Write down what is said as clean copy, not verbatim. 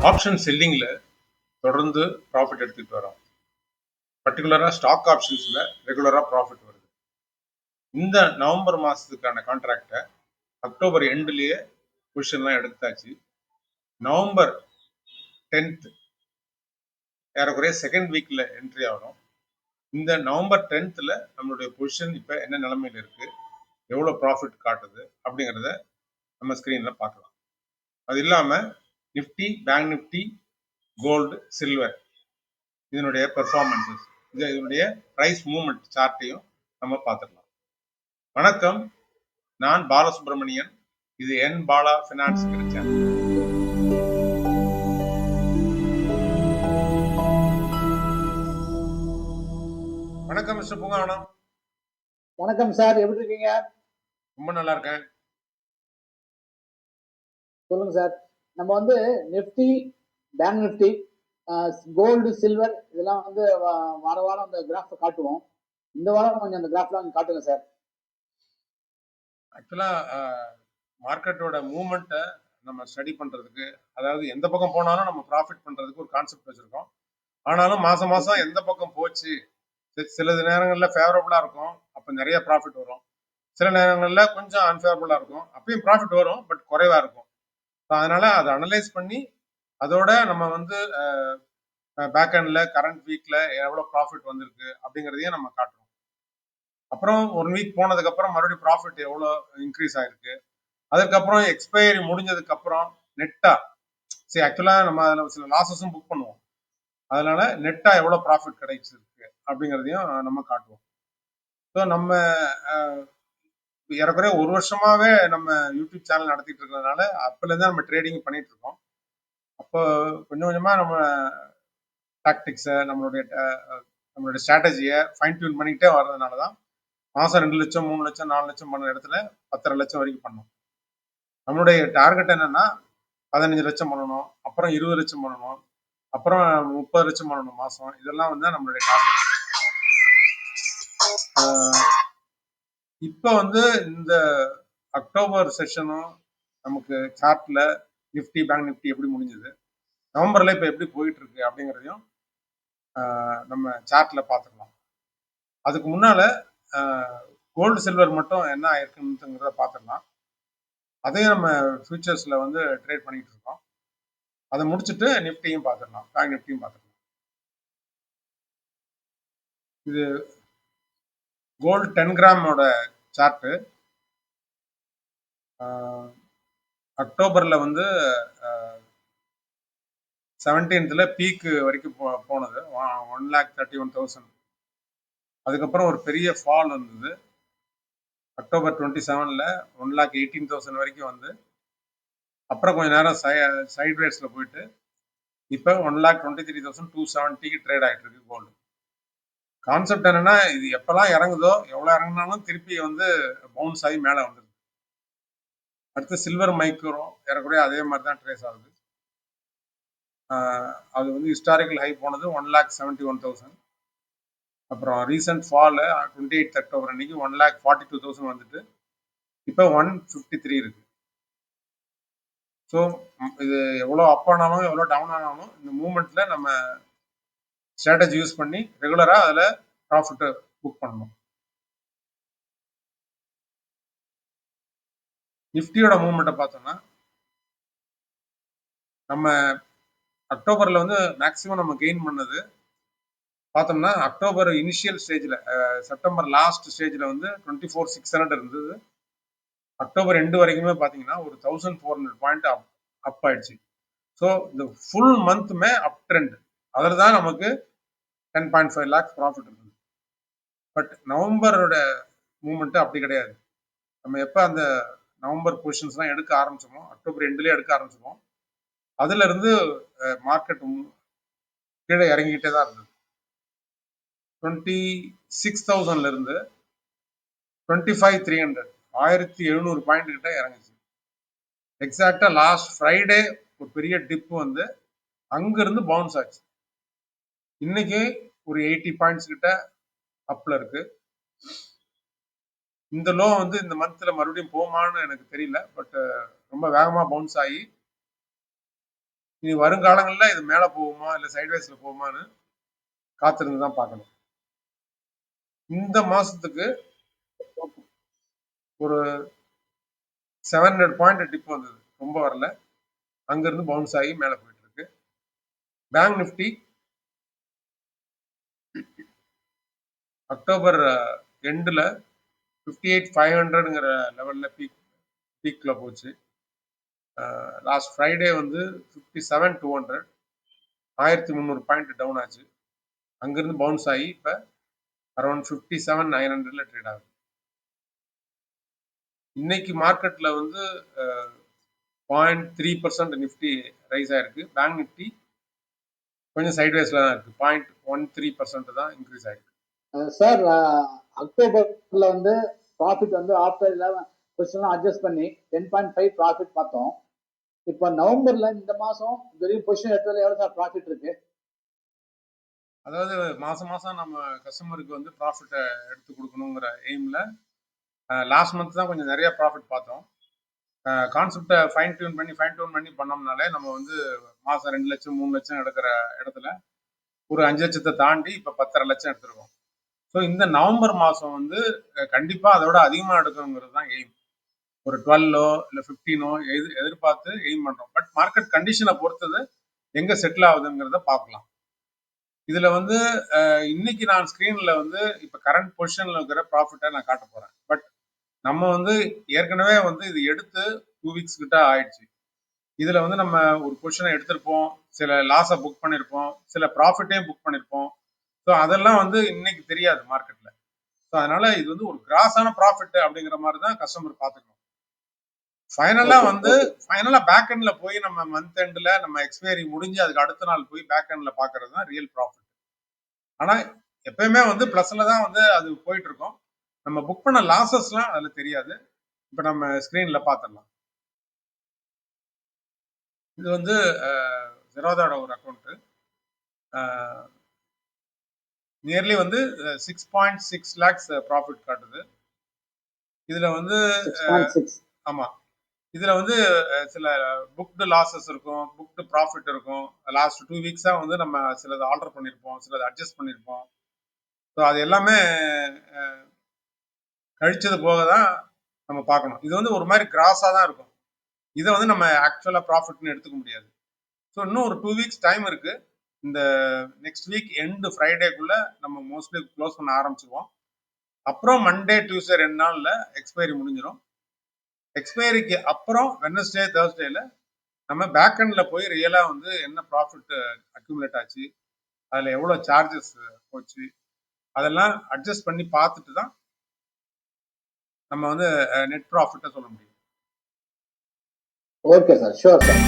Option செல்லிங்ல தொடர்ந்து profit எடுத்துட்டு வரோம். பர்டிகுலரா ஸ்டாக் ஆப்ஷன்ஸ்ல ரெகுலரா ப்ராஃபிட் வருது. இந்த நவம்பர் மாசத்துக்கான கான்ட்ராக்டை அக்டோபர் எண்ட்லயே பொசிஷன்லாம் எடுத்தாச்சு. நவம்பர் 10th ஏறக்குறைய செகண்ட் வீக்ல என்ட்ரி ஆகணும். இந்த நவம்பர் 10th நம்மளுடைய பொசிஷன் இப்போ என்ன நிலைமையில இருக்கு, எவ்வளோ ப்ராஃபிட் காட்டுது அப்படிங்கிறத நம்ம ஸ்க்ரீனில் பார்க்கலாம். அது இல்லாமல் Nifty, bank Nifty, gold, silver இதனுடைய பெர்ஃபார்மன்ஸஸ், இதனுடைய ப்ரைஸ் மூவ்மெண்ட் சார்ட்டையும் நம்ம பார்த்துடலாம். வணக்கம், நான் பாலசுப்ரமணியன். இது என் பாலா ஃபினான்ஸ் சேனல். வணக்கம் மிஸ்டர் பூங்காவனம். வணக்கம் சார், எப்படி இருக்கீங்க? ரொம்ப நல்லா இருக்கேன். சொல்லுங்க சார். நம்ம வந்து Nifty, bank Nifty, gold, silver இதெல்லாம் வந்து வார வாரம் அந்த கிராஃப் காட்டுவோம். இந்த வாரம் கொஞ்சம் அந்த கிராஃப்லாம் காட்டுங்க சார். ஆக்சுவலா மார்க்கெட்டோட மூவ்மெண்ட்டை நம்ம ஸ்டடி பண்றதுக்கு, அதாவது எந்த பக்கம் போனாலும் நம்ம ப்ராஃபிட் பண்றதுக்கு ஒரு கான்செப்ட் வச்சிருக்கோம். ஆனாலும் மாசம் மாசம் எந்த பக்கம் போச்சு, சில நேரங்கள்ல ஃபேவரபிளா இருக்கும், அப்ப நிறைய ப்ராஃபிட் வரும். சில நேரங்கள்ல கொஞ்சம் அன்ஃபேவரபிளா இருக்கும், அப்பயும் ப்ராஃபிட் வரும், பட் குறைவா இருக்கும். அதனால அதை அனலைஸ் பண்ணி அதோட நம்ம வந்து பேக் எண்ட்ல கரண்ட் வீக்ல எவ்வளவு ப்ராஃபிட் வந்திருக்கு அப்படிங்கிறதையும் நம்ம காட்டுறோம். அப்புறம் 1 வீக் போனதுக்கு அப்புறம் மறுபடியும் ப்ராஃபிட் எவ்வளவு இன்க்ரீஸ் ஆயிருக்கு, அதுக்கப்புறம் எக்ஸ்பைரி முடிஞ்சதுக்கு அப்புறம் நெட்டா, சரி ஆக்சுவலா நம்ம அதுல சில லாசஸும் புக் பண்ணுவோம், அதனால நெட்டா எவ்வளவு ப்ராஃபிட் கிடைச்சிருக்கு அப்படிங்கிறதையும் நம்ம காட்டுவோம். ஸோ நம்ம ஏறக்குறைய 1 வருஷமாவே நம்ம யூடியூப் சேனல் நடத்திட்டு இருக்கிறதுனால அப்பல இருந்து நம்ம ட்ரேடிங் பண்ணிட்டு இருக்கோம். அப்போ கொஞ்சம் கொஞ்சமா நம்ம டாக்டிக்ஸை, நம்மளுடைய ஸ்ட்ராட்டஜியை ஃபைன் டியூன் பண்ணிக்கிட்டே வர்றதுனால தான் மாதம் 2 லட்சம், 3 லட்சம், 4 லட்சம் பண்ண இடத்துல 10.5 லட்சம் வரைக்கும் பண்ணோம். நம்மளுடைய டார்கெட் என்னன்னா 15 லட்சம் பண்ணணும், அப்புறம் 20 லட்சம் பண்ணணும், அப்புறம் 30 லட்சம் பண்ணணும் மாசம். இதெல்லாம் வந்து நம்மளுடைய டார்கெட். இப்போ வந்து இந்த அக்டோபர் செஷனும் நமக்கு சார்ட்ல நிஃப்டி, பேங்க் நிஃப்டி எப்படி முடிஞ்சது, நவம்பர்ல இப்போ எப்படி போயிட்டு இருக்கு அப்படிங்கிறதையும் நம்ம சார்ட்ல பார்த்துக்கலாம். அதுக்கு முன்னால கோல்டு, சில்வர் மட்டும் என்ன ஆயிருக்குங்கிறத பார்த்துடலாம். அதையும் நம்ம ஃபியூச்சர்ஸ்ல வந்து ட்ரேட் பண்ணிட்டு இருக்கோம். அதை முடிச்சுட்டு நிஃப்டியும் பார்த்துடலாம், பேங்க் நிஃப்டியும் பார்த்துடலாம். இது கோல்டு 10 கிராமோட சார்ட்டு. அக்டோபர்ல வந்து 17th பீக் வரைக்கும் போனது 1,31,000. அதுக்கப்புறம் ஒரு பெரிய ஃபால் வந்தது. அக்டோபர் 27ல 1,18,000 வரைக்கும் வந்து அப்புறம் கொஞ்ச நேரம் சைட்வேஸ்ல போயிட்டு இப்போ 1,23,270 ட்ரேட் ஆகிட்டு இருக்கு கோல்டு. கான்செப்ட் என்னன்னா, இது எப்பெல்லாம் இறங்குதோ, எவ்வளவு இறங்கினாலும் திருப்பி வந்து பவுன்ஸ் ஆகி மேலே வந்துருக்கு. அடுத்து சில்வர், மைக்ரோ ஏறக்குறைய அதே மாதிரி தான் ட்ரேஸ் ஆகுது. அது வந்து ஹிஸ்டாரிக்கல் ஹை போனது 1,71,000. அப்புறம் ரீசெண்ட் ஃபால் 28th அக்டோபர் அன்னைக்கு 1,42,000 வந்துட்டு இப்போ 153 இருக்கு. ஸோ இது எவ்வளோ அப் ஆனாலும் எவ்வளோ டவுன் ஆனாலும் இந்த மூவ்மெண்ட்ல நம்ம ஸ்ட்ராட்டஜி யூஸ் பண்ணி ரெகுலரா அதில் ப்ராஃபிட் புக் பண்ணணும். நிஃப்டியோட மூவ்மெண்ட்டை பார்த்தோம்னா, நம்ம அக்டோபர்ல வந்து மேக்சிமம் நம்ம கெயின் பண்ணது பார்த்தோம்னா, அக்டோபர் இனிஷியல் ஸ்டேஜ்ல, செப்டம்பர் லாஸ்ட் ஸ்டேஜ்ல வந்து 24,600 இருந்தது. அக்டோபர் எண்டு வரைக்குமே பார்த்தீங்கன்னா ஒரு 1,400 பாயிண்ட் அப் ஆயிடுச்சு. ஸோ இந்த ஃபுல் மந்த்துமே அப் ட்ரெண்ட். அதில் தான் நமக்கு 10.5 lakhs ப்ராஃபிட் இருக்குது. பட் நவம்பரோட மூவ்மெண்ட் அப்படி கிடையாது. நம்ம எப்போ அந்த நவம்பர் பொசிஷன்ஸ்லாம் எடுக்க ஆரம்பிச்சோமோ, அக்டோபர் எண்டுலேயே எடுக்க ஆரம்பிச்சோமோ, அதுல இருந்து மார்க்கெட் கீழே இறங்கிக்கிட்டே தான் இருந்தது. 26,000ல இருந்து 25,300 1,700 பாயிண்ட் கிட்ட இறங்குச்சு. எக்ஸாக்டா லாஸ்ட் ஃப்ரைடே ஒரு பெரிய டிப் வந்து அங்கிருந்து பவுன்ஸ் ஆச்சு. இன்னைக்கு ஒரு 80 பாயிண்ட்ஸ் கிட்ட அப்ல இருக்கு. இந்த லோ வந்து இந்த மந்த்ல மறுபடியும் போமான்னு எனக்கு தெரியல. பட் ரொம்ப வேகமா பவுன்ஸ் ஆகி இனி வருங்காலங்கள்ல இது மேல போகுமா இல்ல சைட்வேஸ்ல போகுமான்னு காத்திருந்து தான் பார்க்கணும். இந்த மாசத்துக்கு ஒரு 700 பாயிண்ட் டிப் வந்தது, ரொம்ப வரல. அங்கிருந்து பவுன்ஸ் ஆகி மேல போயிட்டு இருக்கு. பேங்க் நிஃப்டி அக்டோபர் எண்டுல 58,500ங்கிற லெவல்ல பீக்ல போச்சு. லாஸ்ட் ஃப்ரைடே வந்து 57,200 1300 பாயிண்ட் டவுன் ஆச்சு. அங்கிருந்து பவுன்ஸ் ஆகி இப்ப அரௌண்ட் 57,900ல ட்ரேட் ஆகுது. இன்னைக்கு மார்க்கெட்ல வந்து 0.3% நிஃப்டி ரைஸ் ஆயிருக்கு. பேங்க் நிஃப்டி கொஞ்சம் சைட்வேஸ்ல தான் இருக்கு. 0.13% தான் இன்க்ரீஸ் ஆயிருக்கு. சார், அக்டோபர்ல வந்து ப்ராஃபிட் வந்து ஆஃப்டர் 11 பொசிஷன்லாம் அட்ஜஸ்ட் பண்ணி 10.5 ப்ராஃபிட் பார்த்தோம். இப்போ நவம்பர்ல இந்த மாசம் வெறும் பொசிஷன் எடுத்ததுல எவ்வளவு சார் ப்ராஃபிட் இருக்கு? அதாவது மாசம் மாசம் நம்ம கஸ்டமருக்கு வந்து ப்ராஃபிட்டை எடுத்து கொடுக்கணுங்கிற எய்ம்ல லாஸ்ட் மந்த் தான் கொஞ்சம் நிறைய ப்ராஃபிட் பார்த்தோம். கான்செப்டை ஃபைன் டியூன் பண்ணி பண்ணோம்னாலே நம்ம வந்து மாசம் 2 லட்சம் 3 லட்சம் எடுக்கிற இடத்துல ஒரு 5 லட்சத்தை தாண்டி இப்போ 10.5 லட்சம் எடுத்திருக்கோம். ஸோ இந்த நவம்பர் மாசம் வந்து கண்டிப்பா அதோட அதிகமாக எடுக்கணுங்கிறது தான் எய்ம். ஒரு 12 இல்லை 15 எதிர்பார்த்து எய்ம் பண்றோம். பட் மார்க்கெட் கண்டிஷனை பொறுத்தது எங்க செட்டில் ஆகுதுங்கிறத பார்க்கலாம். இதுல வந்து இன்னைக்கு நான் ஸ்கிரீன்ல வந்து இப்ப கரண்ட் பொசிஷன்ல இருக்கிற ப்ராஃபிட்டை நான் காட்ட போறேன். பட் நம்ம வந்து ஏற்கனவே வந்து இது எடுத்து 2 வீக்ஸ் கிட்ட ஆயிடுச்சு. இதுல வந்து நம்ம ஒரு பொசிஷனை எடுத்திருப்போம், சில லாஸை புக் பண்ணிருப்போம், சில ப்ராஃபிட்டையும் புக் பண்ணிருப்போம். ஸோ அதெல்லாம் வந்து இன்னைக்கு தெரியாது மார்க்கெட்ல. ஸோ அதனால இது வந்து ஒரு கிராஸான ப்ராஃபிட் அப்படிங்கிற மாதிரி தான் கஸ்டமர் பார்த்துக்கணும். ஃபைனலா பேக் எண்ட்ல போய் நம்ம மந்த் எண்ட்ல நம்ம எக்ஸ்பைரி முடிஞ்சு அதுக்கு அடுத்த நாள் போய் பேக் எண்ட்ல பாக்குறது தான் ரியல் ப்ராஃபிட். ஆனா எப்பயுமே வந்து பிளஸ்ல தான் வந்து அது போயிட்டு இருக்கும். நம்ம புக் பண்ண லாசஸ்லாம் அதுல தெரியாது. இப்ப நம்ம ஸ்கிரீன்ல பாத்திரலாம். இது வந்து ஜெரோதாவோட ஒரு அக்கௌண்ட். நியர்லி வந்து 6.6 lakhs ப்ராஃபிட் காட்டுது. இதுல வந்து 6.6. ஆமா, இதுல வந்து சில புக்டு லாசஸ் இருக்கும், புக்டு ப்ராஃபிட் இருக்கும். லாஸ்ட் 2 வீக்ஸா வந்து நம்ம சிலது ஆல்டர் பண்ணிருப்போம், சிலது அட்ஜஸ்ட் பண்ணிருப்போம். ஸோ அது எல்லாமே கழிச்சது போக தான் நம்ம பார்க்கணும். இது வந்து ஒரு மாதிரி கிராஸா தான் இருக்கும். இதை வந்து நம்ம ஆக்சுவலா ப்ராஃபிட்னு எடுத்துக்க முடியாது. ஸோ இன்னும் ஒரு 2 வீக்ஸ் டைம் இருக்கு. இந்த நெக்ஸ்ட் வீக் எண்டு ஃப்ரைடேக்குள்ள நம்ம மோஸ்ட்லி க்ளோஸ் பண்ண ஆரம்பிச்சிருவோம். அப்புறம் மண்டே டியூஸ்டே 2 நாள்ல எக்ஸ்பைரி முடிஞ்சிடும். எக்ஸ்பைரிக்கு அப்புறம் வெட்னஸ்டே தேர்ஸ்டேல நம்ம பேக் எண்ட்ல போய் ரியலா வந்து என்ன ப்ராஃபிட் அக்யூமுலேட் ஆச்சு, அதுல எவ்வளவு சார்ஜஸ் போச்சு, அதெல்லாம் அட்ஜஸ்ட் பண்ணி பார்த்துட்டு தான் நம்ம வந்து நெட் ப்ராஃபிட்டை சொல்ல முடியும். Okay sir, sure sir.